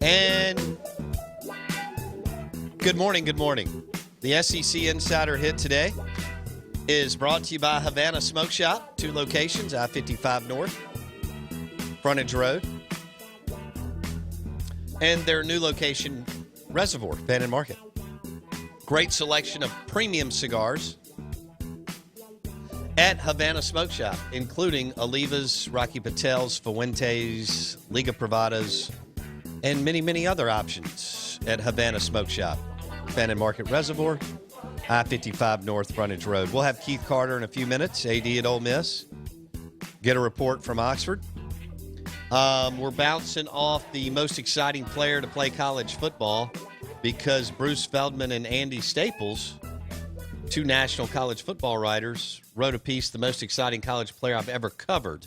And good morning, good morning. The SEC Insider Hit today is brought to you by Havana Smoke Shop, 2 locations, I-55 North, Frontage Road, and their new location, Reservoir, Fannin Market. Great selection of premium cigars at Havana Smoke Shop, including Olivas, Rocky Patel's, Fuentes, Liga Privadas, and many, many other options at Havana Smoke Shop, Fannin Market Reservoir, I-55 North Frontage Road. We'll have Keith Carter in a few minutes, AD at Ole Miss. Get a report from Oxford. We're bouncing off the most exciting player to play college football because Bruce Feldman and Andy Staples, 2 national college football writers, wrote a piece, the most exciting college player I've ever covered.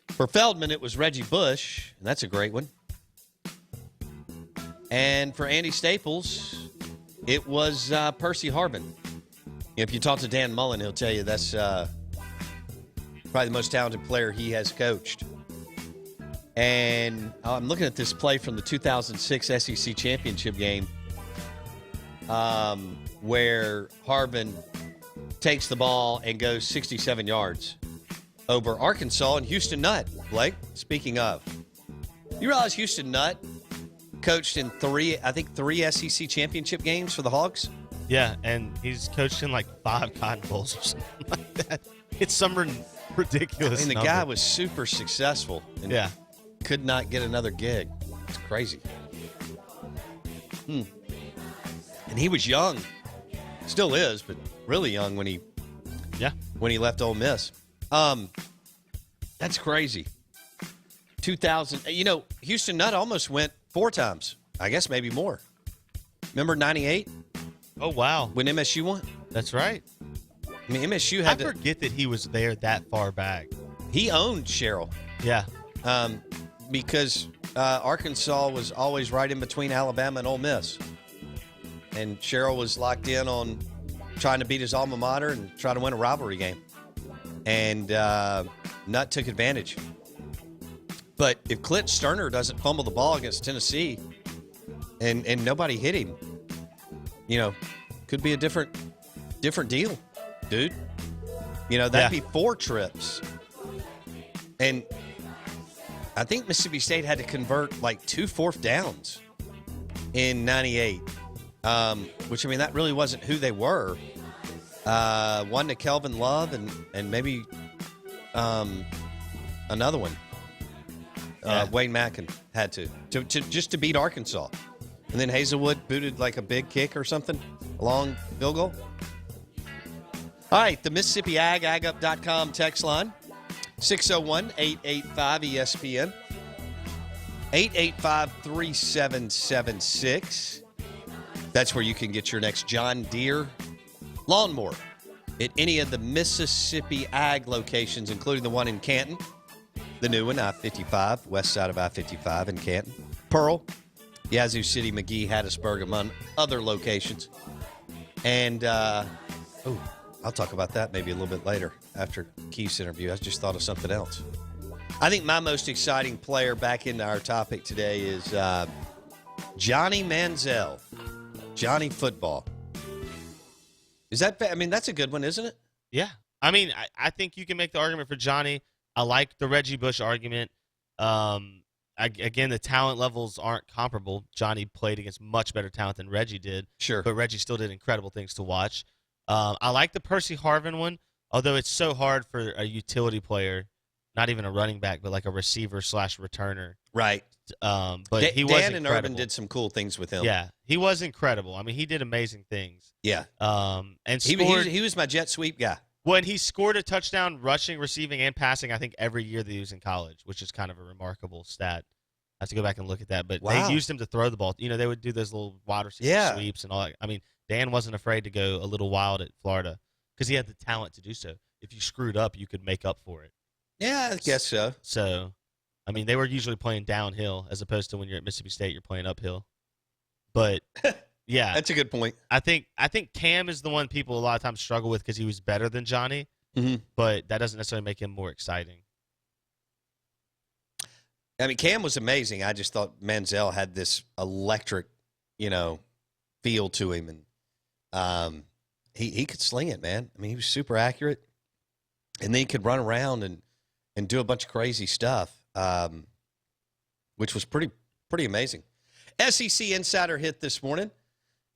For Feldman, it was Reggie Bush, and that's a great one. And for Andy Staples, it was Percy Harvin. If you talk to Dan Mullen, he'll tell you that's probably the most talented player he has coached. And I'm looking at this play from the 2006 SEC championship game where Harvin takes the ball and goes 67 yards over Arkansas and Houston Nutt. Blake, speaking of, you realize Houston Nutt coached in 3 SEC championship games for the Hogs? Yeah, and he's coached in like 5 Cotton Bowls or something like that. It's some ridiculous And the number. guy was super successful and could not get another gig. It's crazy. And he was young. Still is, but really young when he left Ole Miss. That's crazy. 2000, Houston Nutt almost went 4 times. I guess maybe more. Remember 98? Oh, wow. When MSU won? That's right. I mean, MSU had I forget that he was there that far back. He owned Sherrill. Yeah. Because Arkansas was always right in between Alabama and Ole Miss. And Sherrill was locked in on trying to beat his alma mater and try to win a rivalry game. And Nutt took advantage. But if Clint Sterner doesn't fumble the ball against Tennessee and nobody hit him, could be a different deal, dude. That'd be 4 trips. And I think Mississippi State had to convert like 2 4th downs in 98, which, that really wasn't who they were. One to Kelvin Love and maybe another one. Wayne Mackin had to just to beat Arkansas. And then Hazelwood booted like a big kick or something, a long field goal. All right, the Mississippi AgUp.com text line, 601-885-ESPN, 885-3776. That's where you can get your next John Deere lawnmower at any of the Mississippi Ag locations, including the one in Canton, the new one, I-55, west side of I-55 in Canton, Pearl, Yazoo City, McGee, Hattiesburg, among other locations. And, I'll talk about that maybe a little bit later after Keith's interview. I just thought of something else. I think my most exciting player, back into our topic today, is Johnny Manziel. Johnny Football. Is that, that's a good one, isn't it? Yeah. I think you can make the argument for Johnny. I like the Reggie Bush argument. Again, the talent levels aren't comparable. Johnny played against much better talent than Reggie did. Sure. But Reggie still did incredible things to watch. I like the Percy Harvin one, although it's so hard for a utility player, not even a running back, but like a receiver/returner. Right. But he was Dan incredible. and Urban did some cool things with him. Yeah, he was incredible. He did amazing things. Yeah. And he was my jet sweep guy. When he scored a touchdown rushing, receiving, and passing, I think every year that he was in college, which is kind of a remarkable stat. I have to go back and look at that. But Wow. they used him to throw the ball. They would do those little wide receiver sweeps and all that. Dan wasn't afraid to go a little wild at Florida because he had the talent to do so. If you screwed up, you could make up for it. Yeah, I guess so. So, they were usually playing downhill as opposed to when you're at Mississippi State, you're playing uphill. But yeah, that's a good point. I think Cam is the one people a lot of times struggle with because he was better than Johnny, but that doesn't necessarily make him more exciting. I mean, Cam was amazing. I just thought Manziel had this electric, feel to him, and he could sling it, man. I mean, he was super accurate, and then he could run around and do a bunch of crazy stuff, which was pretty amazing. SEC Insider Hit this morning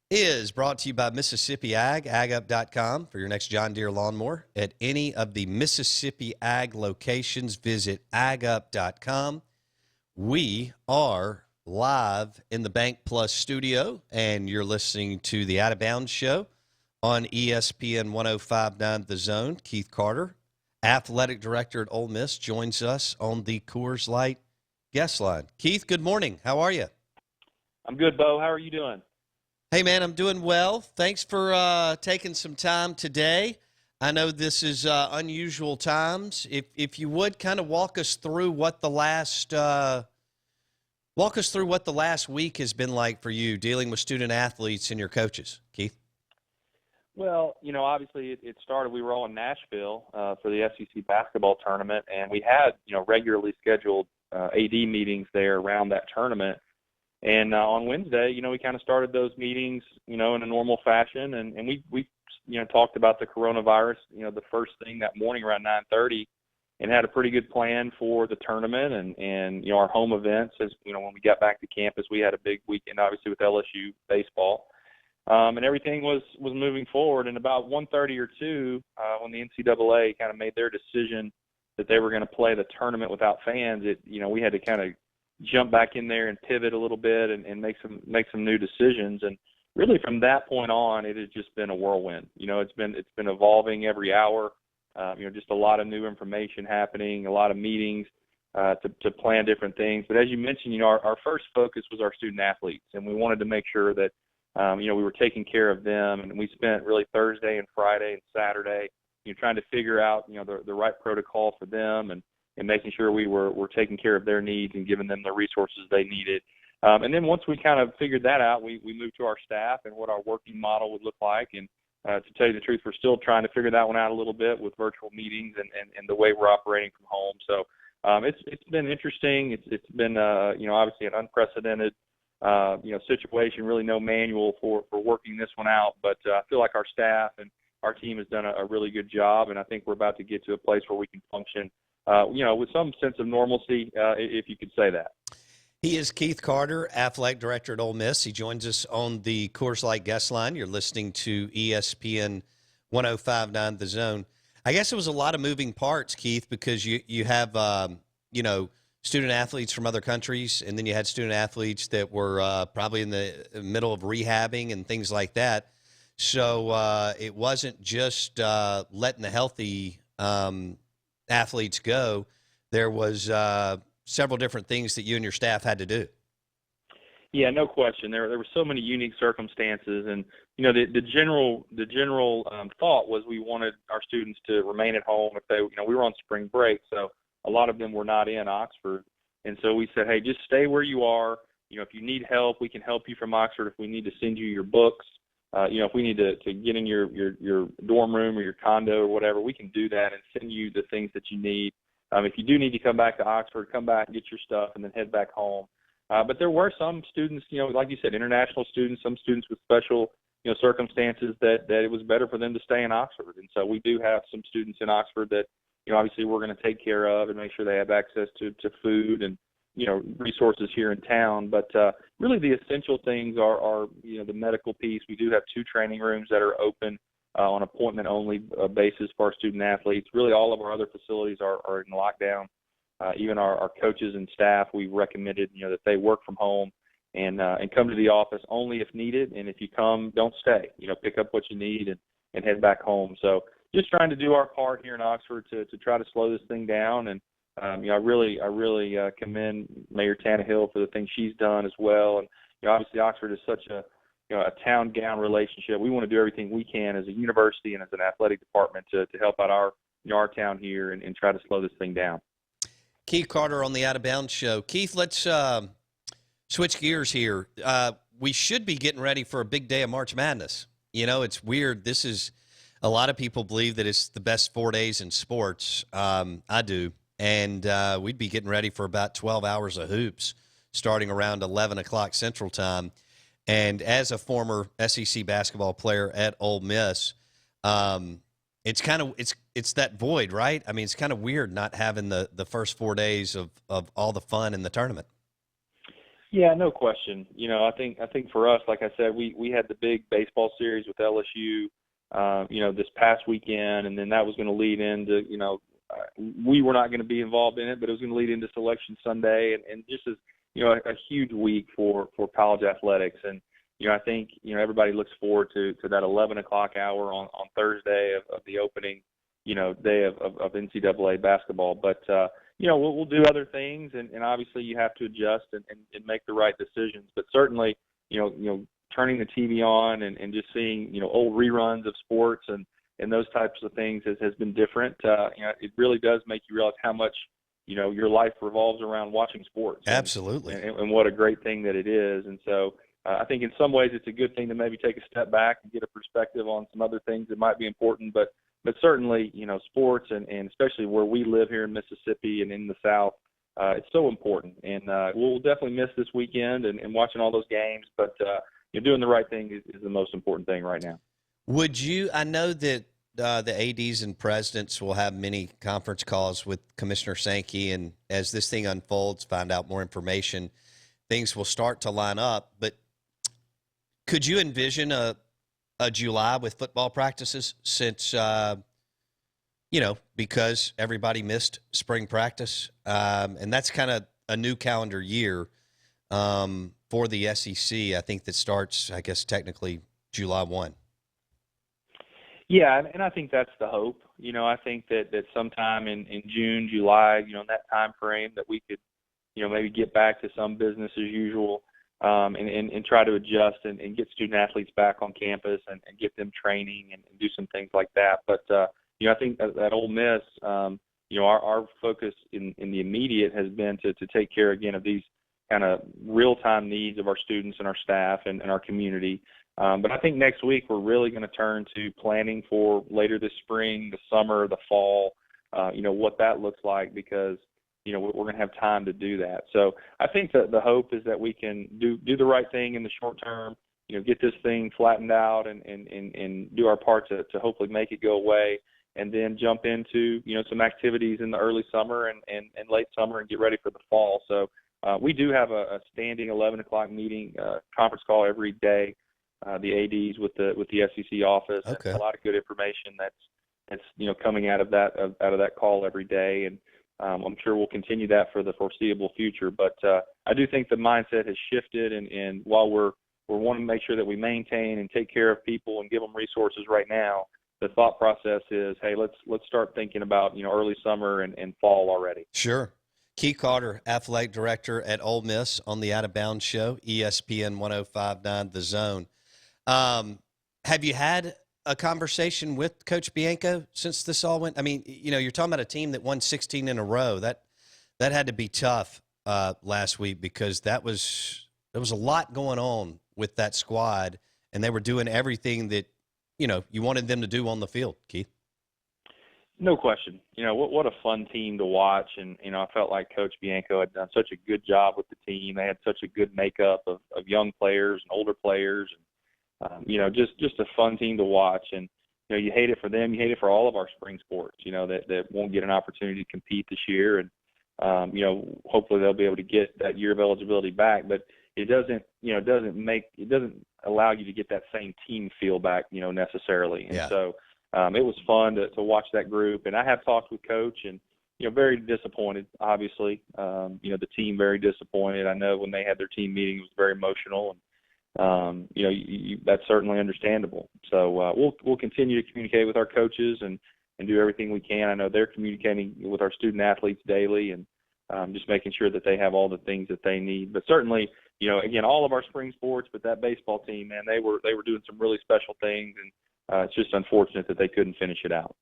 is brought to you by Mississippi Ag, agup.com for your next John Deere lawnmower. At any of the Mississippi Ag locations, visit agup.com. We are live in the Bank Plus studio, and you're listening to the Out of Bounds show on ESPN 105.9 The Zone. Keith Carter, athletic director at Ole Miss, joins us on the Coors Light guest line. Keith, good morning. How are you? I'm good, Bo. How are you doing? Hey, man, I'm doing well. Thanks for taking some time today. I know this is unusual times. If you would kind of walk us through what the last week has been like for you dealing with student athletes and your coaches, Keith. Well, obviously it started. We were all in Nashville for the SEC basketball tournament, and we had regularly scheduled AD meetings there around that tournament. And on Wednesday, we kind of started those meetings, in a normal fashion, and we talked about the coronavirus, the first thing that morning around 9:30, and had a pretty good plan for the tournament and our home events. As when we got back to campus, we had a big weekend, obviously with LSU baseball, and everything was moving forward. And about 1:30 or 2, when the NCAA kind of made their decision that they were going to play the tournament without fans, we had to kind of jump back in there and pivot a little bit and make some new decisions. And really from that point on, it has just been a whirlwind. It's been evolving every hour. Just a lot of new information happening, a lot of meetings to plan different things. But as you mentioned, our first focus was our student athletes, and we wanted to make sure that we were taking care of them. And we spent really Thursday and Friday and Saturday trying to figure out the right protocol for them and making sure we were taking care of their needs and giving them the resources they needed. And then once we kind of figured that out, we moved to our staff and what our working model would look like. And to tell you the truth, we're still trying to figure that one out a little bit with virtual meetings and the way we're operating from home. So it's been interesting. It's been obviously an unprecedented situation. Really no manual for working this one out. But I feel like our staff and our team has done a really good job, and I think we're about to get to a place where we can function with some sense of normalcy, if you could say that. He is Keith Carter, athletic director at Ole Miss. He joins us on the Coors Light guest line. You're listening to ESPN 105.9 The Zone. I guess it was a lot of moving parts, Keith, because you have, student athletes from other countries, and then you had student athletes that were probably in the middle of rehabbing and things like that. So it wasn't just letting the healthy athletes go. There was several different things that you and your staff had to do. Yeah, no question. There were so many unique circumstances, and the general thought was we wanted our students to remain at home. If they, we were on spring break, so a lot of them were not in Oxford, and so we said, hey, just stay where you are. If you need help, we can help you from Oxford. If we need to send you your books, if we need to get in your dorm room or your condo or whatever, we can do that and send you the things that you need. If you do need to come back to Oxford, come back and get your stuff and then head back home. But there were some students, like you said, international students, some students with special, circumstances that it was better for them to stay in Oxford. And so we do have some students in Oxford that, obviously we're going to take care of and make sure they have access to food and, resources here in town. But really the essential things are the medical piece. We do have 2 training rooms that are open on appointment-only basis for our student athletes. Really all of our other facilities are in lockdown. Even our coaches and staff, we recommended, that they work from home and come to the office only if needed. And if you come, don't stay. Pick up what you need and head back home. So just trying to do our part here in Oxford to try to slow this thing down. And I really commend Mayor Tannehill for the things she's done as well. And obviously Oxford is such a town-gown relationship. We want to do everything we can as a university and as an athletic department to help out our town here and try to slow this thing down. Keith Carter on the Out of Bounds show. Keith, let's switch gears here. We should be getting ready for a big day of March Madness. It's weird. This is a lot of people believe that it's the best 4 days in sports. I do. and we'd be getting ready for about 12 hours of hoops starting around 11 o'clock Central Time. And as a former SEC basketball player at Ole Miss, it's kind of it's that void, right? I mean, it's kind of weird not having the first 4 days of all the fun in the tournament. Yeah, no question. I think for us, like I said, we had the big baseball series with LSU, this past weekend, and then that was going to lead into, we were not going to be involved in it, but it was going to lead into Selection Sunday, and just as a huge week for college athletics. And I think everybody looks forward to that 11 o'clock hour on Thursday of the opening day of NCAA basketball. But we'll do other things, and obviously you have to adjust and make the right decisions. But certainly turning the TV on and just seeing old reruns of sports and those types of things has been different. It really does make you realize how much your life revolves around watching sports. Absolutely. And what a great thing that it is. And so I think in some ways it's a good thing to maybe take a step back and get a perspective on some other things that might be important. But certainly, sports and especially where we live here in Mississippi and in the South, it's so important. And we'll definitely miss this weekend and watching all those games. But doing the right thing is the most important thing right now. I know that the ADs and presidents will have many conference calls with Commissioner Sankey, and as this thing unfolds, find out more information, things will start to line up. But could you envision a July with football practices since, because everybody missed spring practice? And that's kind of a new calendar year for the SEC, I think, that starts, I guess, technically July 1. Yeah, and I think that's the hope. I think that sometime in June, July, in that time frame that we could, maybe get back to some business as usual, and try to adjust and get student athletes back on campus and get them training and do some things like that. But, I think at Ole Miss, our focus in the immediate has been to take care, again, of these kind of real-time needs of our students and our staff and our community. But I think next week we're really going to turn to planning for later this spring, the summer, the fall, what that looks like, because, we're going to have time to do that. So I think that the hope is that we can do the right thing in the short term, get this thing flattened out and do our part to hopefully make it go away, and then jump into, some activities in the early summer and late summer and get ready for the fall. So we do have a standing 11 o'clock meeting, conference call every day. The ADs with the SEC office. Okay. And a lot of good information that's coming out of that call every day, and I'm sure we'll continue that for the foreseeable future. But I do think the mindset has shifted, and while we're wanting to make sure that we maintain and take care of people and give them resources right now, the thought process is, hey, let's start thinking about early summer and fall already. Sure. Keith Carter, athletic director at Ole Miss, on the Out of Bounds show, ESPN 105.9 The Zone. Have you had a conversation with Coach Bianco since this all went? I mean, you're talking about a team that won 16 in a row. That had to be tough last week, because there was a lot going on with that squad, and they were doing everything that you wanted them to do on the field. Keith? No question. What a fun team to watch, and I felt like Coach Bianco had done such a good job with the team. They had such a good makeup of young players and older players, and just a fun team to watch. And you hate it for them, you hate it for all of our spring sports, that won't get an opportunity to compete this year. And hopefully they'll be able to get that year of eligibility back, but it doesn't allow you to get that same team feel back, necessarily. And so it was fun to watch that group. And I have talked with Coach, and very disappointed, obviously. The team very disappointed. I know when they had their team meeting, it was very emotional, and that's certainly understandable. So we'll continue to communicate with our coaches and do everything we can. I know they're communicating with our student athletes daily, and just making sure that they have all the things that they need. But certainly, again, all of our spring sports, but that baseball team, man, they were doing some really special things, and it's just unfortunate that they couldn't finish it out.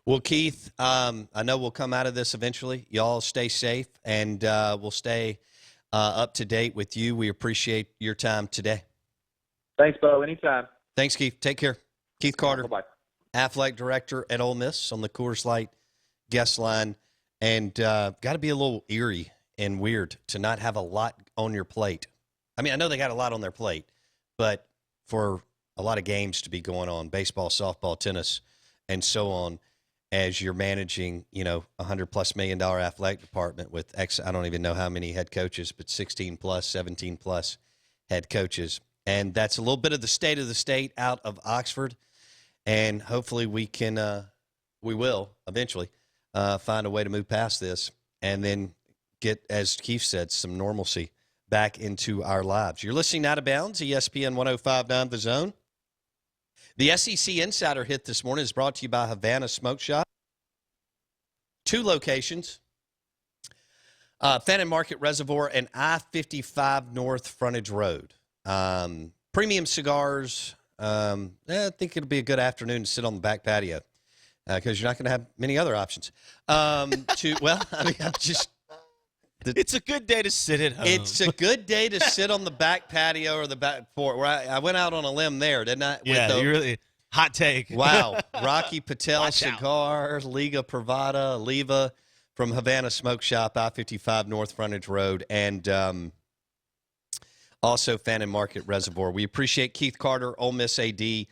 Well, Keith, I know we'll come out of this eventually. Y'all stay safe, and we'll stay up to date with you. We appreciate your time today. Thanks, Bo. Anytime. Thanks, Keith. Take care. Keith Carter, Bye-bye. athletic director at Ole Miss, on the Coors Light guest line and got to be a little eerie and weird to not have a lot on your plate. I mean, I know they got a lot on their plate, but for a lot of games to be going on, baseball, softball, tennis, and so on, as you're managing, $100+ million athletic department with I don't even know how many head coaches, but 16+, 17+ head coaches. And that's a little bit of the state of the state out of Oxford. And hopefully we will eventually find a way to move past this and then get, as Keith said, some normalcy back into our lives. You're listening Out of Bounds, ESPN 105.9 The Zone. The SEC Insider Hit this morning is brought to you by Havana Smoke Shop. 2 locations, Fannin Market Reservoir and I-55 North Frontage Road. Premium cigars. I think it'll be a good afternoon to sit on the back patio because you're not going to have many other options. It's a good day to sit at home. It's a good day to sit on the back patio or the back porch. I went out on a limb there, didn't I? Yeah, you really hot take. Wow. Rocky Patel Watch out. Cigars, Liga Privada, Leva from Havana Smoke Shop, I-55 North Frontage Road, and also Fannin Market Reservoir. We appreciate Keith Carter, Ole Miss AD,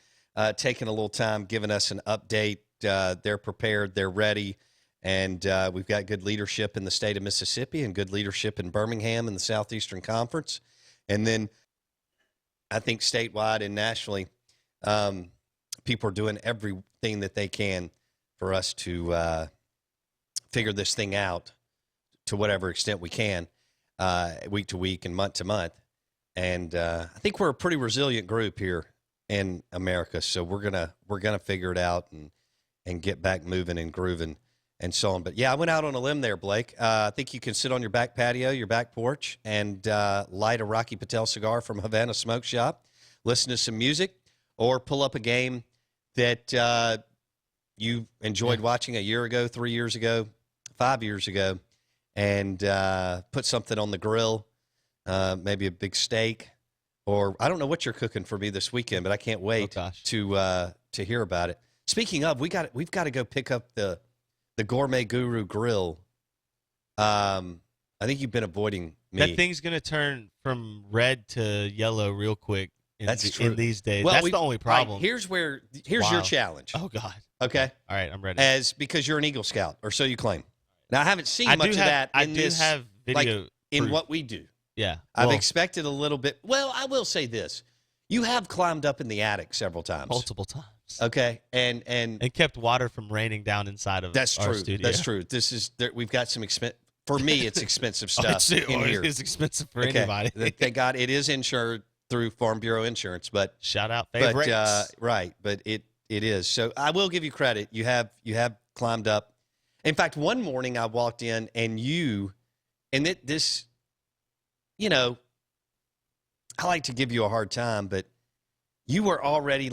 taking a little time, giving us an update. They're prepared. They're ready. And we've got good leadership in the state of Mississippi and good leadership in Birmingham in the Southeastern Conference. And then I think statewide and nationally, people are doing everything that they can for us to figure this thing out to whatever extent we can, week to week and month to month. And I think we're a pretty resilient group here in America. So we're gonna figure it out and get back moving and grooving and so on. But yeah, I went out on a limb there, Blake. I think you can sit on your back patio, your back porch, and light a Rocky Patel cigar from Havana Smoke Shop, listen to some music, or pull up a game that you enjoyed watching a year ago, 3 years ago, 5 years ago, and put something on the grill, maybe a big steak, or I don't know what you're cooking for me this weekend, but I can't wait to hear about it. Speaking of, we've got to go pick up the Gourmet Guru Grill. I think you've been avoiding me. That thing's going to turn from red to yellow real quick in these days. Well, that's the only problem. Right, here's your challenge. Oh, God. Okay? All right, I'm ready. Because you're an Eagle Scout, or so you claim. Now, I haven't seen much of that in this. I do have video in proof. what we do. Yeah. I've expected a little bit. Well, I will say this. You have climbed up in the attic several times. Multiple times. Okay, and kept water from raining down inside of our studio. That's true. We've got some for me, it's expensive stuff in here. It's expensive for anybody. Thank God it is insured through Farm Bureau Insurance, but shout out favorites. But it is. So I will give you credit. You have climbed up. In fact, one morning I walked in and this, I like to give you a hard time, but you were already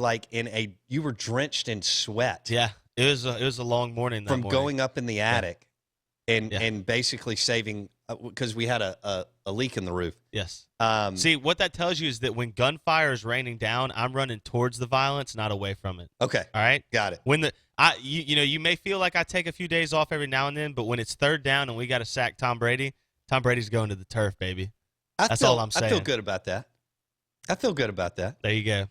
you were drenched in sweat. Yeah, it was a long morning from going up in the attic and basically saving because we had a leak in the roof. Yes. See, what that tells you is that when gunfire is raining down, I'm running towards the violence, not away from it. Okay. All right. Got it. When you may feel like I take a few days off every now and then, but when it's third down and we got to sack Tom Brady's going to the turf, baby. That's all I'm saying. I feel good about that. There you go.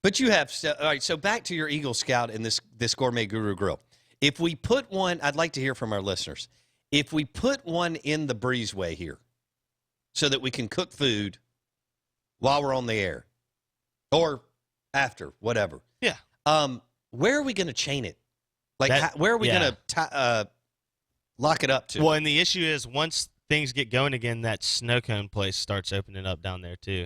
But you have all right. So back to your Eagle Scout and this Gourmet Guru Grill. If we put one, I'd like to hear from our listeners. If we put one in the breezeway here, so that we can cook food while we're on the air, or after, whatever. Yeah. Where are we going to chain it? Where are we going to lock it up to? Well, and the issue is once things get going again, that snow cone place starts opening up down there too.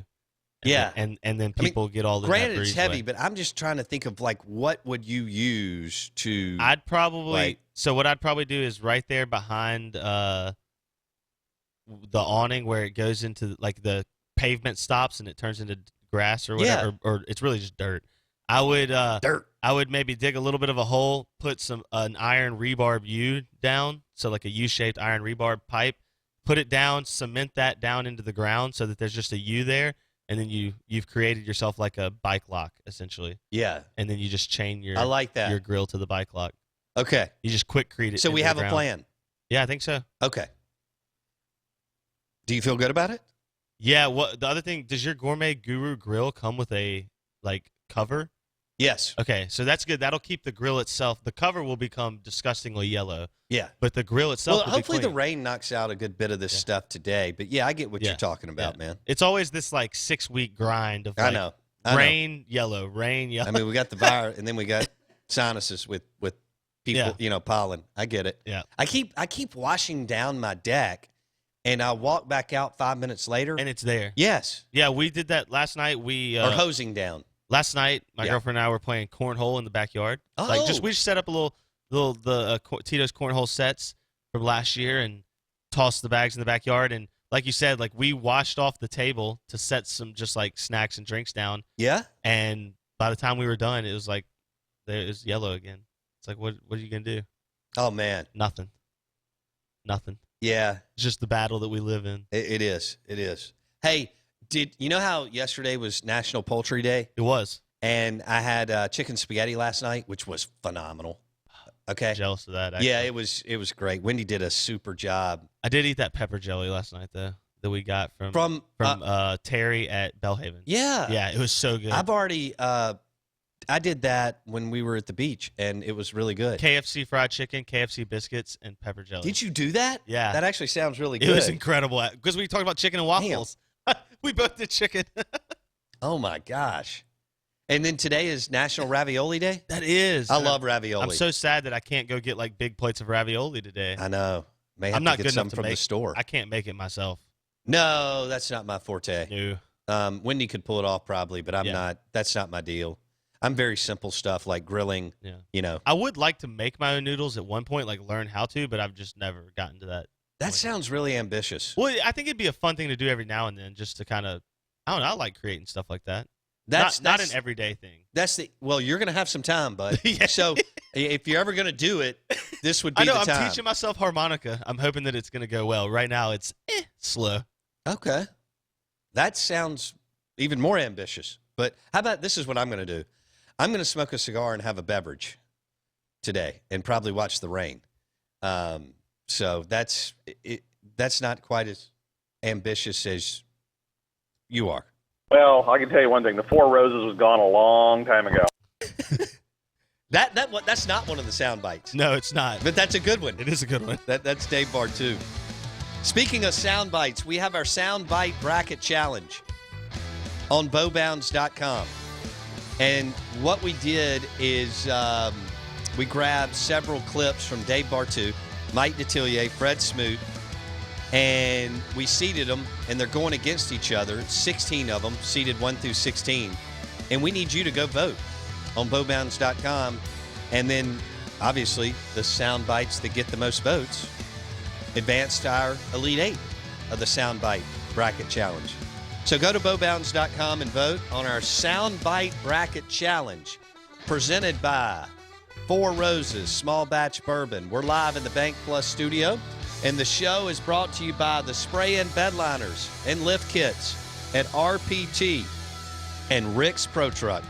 And then people get all the. Granted, it's heavy, but I'm just trying to think of what would you use to. I'd probably what I'd probably do is right there behind the awning where it goes into the pavement stops and it turns into grass or whatever, or it's really just dirt. I would maybe dig a little bit of a hole, put an iron rebar U down, so like a U-shaped iron rebar pipe, put it down, cement that down into the ground so that there's just a U there. And then you've created yourself like a bike lock, essentially. Yeah. And then you just chain your I like that. your grill to the bike lock. Okay. You just quickcrete it. So we have a plan. Yeah, I think so. Okay. Do you feel good about it? Yeah. What the other thing? Does your Gourmet Guru grill come with a cover? Yes. Okay, so that's good. That'll keep the grill itself. The cover will become disgustingly yellow, Yeah. but the grill itself. Well, will hopefully be the clean. rain knocks out a good bit of this stuff today. But yeah, I get what you're talking about, man. It's always this 6-week grind of I know. I know. rain, yellow, rain, yellow. I mean, we got the virus, and then we got sinuses with people, pollen. I get it. Yeah. I keep washing down my deck, and I walk back out 5 minutes later, And it's there. yes, Yeah, we did that last night. We or hosing down. last night my Yeah. girlfriend and I were playing cornhole in the backyard. Oh. We just set up a little Tito's cornhole sets from last year and tossed the bags in the backyard. And like you said, we washed off the table to set some just snacks and drinks down. Yeah. And by the time we were done, it was it was yellow again. It's what are you gonna do? Oh man. Nothing. Yeah. It's just the battle that we live in. It is. It is. Hey, did you know how yesterday was National Poultry Day? It was. And I had chicken spaghetti last night, which was phenomenal. Okay. Jealous of that. Actually. Yeah, it was great. Wendy did a super job. I did eat that pepper jelly last night though that we got from Terry at Bellhaven. Yeah. Yeah, it was so good. I've already I did that when we were at the beach, and it was really good. KFC fried chicken, KFC biscuits, and pepper jelly. Did you do that? Yeah. That actually sounds really good. It was incredible because we talked about chicken and waffles. We both did chicken. Oh my gosh. And then today is National Ravioli Day? That is. I love ravioli. I'm so sad that I can't go get big plates of ravioli today. I know. May have I'm not to good get some enough to from the make store. I can't make it myself. No, that's not my forte. No. Wendy could pull it off probably, but I'm Yeah. not. That's not my deal. I'm very simple stuff like grilling, Yeah. I would like to make my own noodles at one point, learn how to, but I've just never gotten to that. That sounds really ambitious. Well, I think it'd be a fun thing to do every now and then, just to kind of, I don't know, I like creating stuff like that. That's not an everyday thing. Well, you're going to have some time, bud. Yeah. So if you're ever going to do it, this would be I know, the time. I'm teaching myself harmonica. I'm hoping that it's going to go well. Right now, it's slow. Okay. That sounds even more ambitious. But how about this is what I'm going to do? I'm going to smoke a cigar and have a beverage today and probably watch the rain. So that's not quite as ambitious as you are. Well, I can tell you one thing. The Four Roses was gone a long time ago. That's not one of the sound bites. No, it's not. But that's a good one. It is a good one. That's Dave Bartu. Speaking of sound bites, we have our sound bite bracket challenge on bowbounds.com. And what we did is we grabbed several clips from Dave Bartu, Mike Detillier, Fred Smoot, and we seeded them, and they're going against each other. 16 of them, seeded 1 through 16. And we need you to go vote on bowbounds.com. And then, obviously, the sound bites that get the most votes advance to our Elite 8 of the Soundbite Bracket Challenge. So go to bowbounds.com and vote on our Soundbite Bracket Challenge presented by Four Roses Small Batch Bourbon. We're live in the Bank Plus studio, and the show is brought to you by the Spray-In Bedliners and Lift Kits at RPT and Rick's Pro Truck.